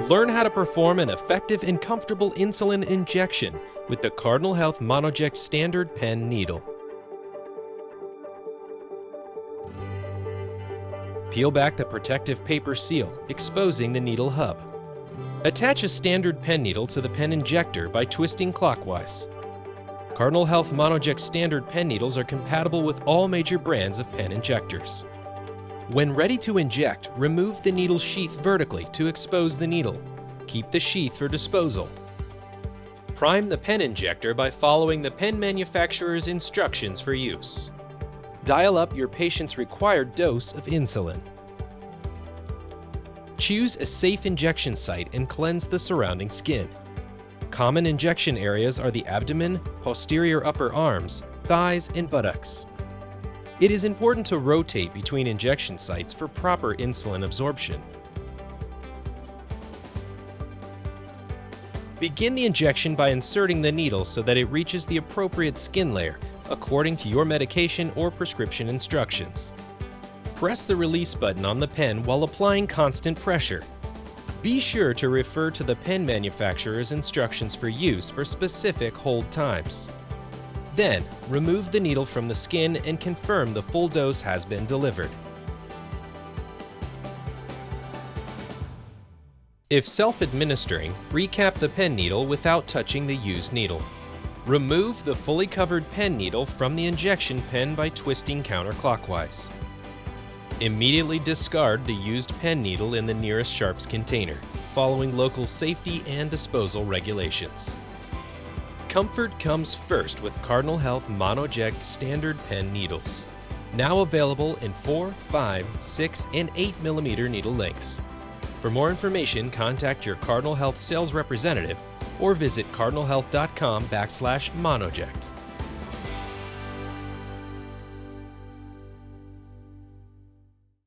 Learn how to perform an effective and comfortable insulin injection with the Cardinal Health Monoject Standard Pen Needle. Peel back the protective paper seal, exposing the needle hub. Attach a standard pen needle to the pen injector by twisting clockwise. Cardinal Health Monoject Standard Pen Needles are compatible with all major brands of pen injectors. When ready to inject, remove the needle sheath vertically to expose the needle. Keep the sheath for disposal. Prime the pen injector by following the pen manufacturer's instructions for use. Dial up your patient's required dose of insulin. Choose a safe injection site and cleanse the surrounding skin. Common injection areas are the abdomen, posterior upper arms, thighs, and buttocks. It is important to rotate between injection sites for proper insulin absorption. Begin the injection by inserting the needle so that it reaches the appropriate skin layer, according to your medication or prescription instructions. Press the release button on the pen while applying constant pressure. Be sure to refer to the pen manufacturer's instructions for use for specific hold times. Then, remove the needle from the skin and confirm the full dose has been delivered. If self-administering, recap the pen needle without touching the used needle. Remove the fully covered pen needle from the injection pen by twisting counterclockwise. Immediately discard the used pen needle in the nearest sharps container, following local safety and disposal regulations. Comfort comes first with Cardinal Health Monoject Standard Pen Needles. Now available in 4, 5, 6, and 8 mm needle lengths. For more information, contact your Cardinal Health sales representative or visit cardinalhealth.com/Monoject.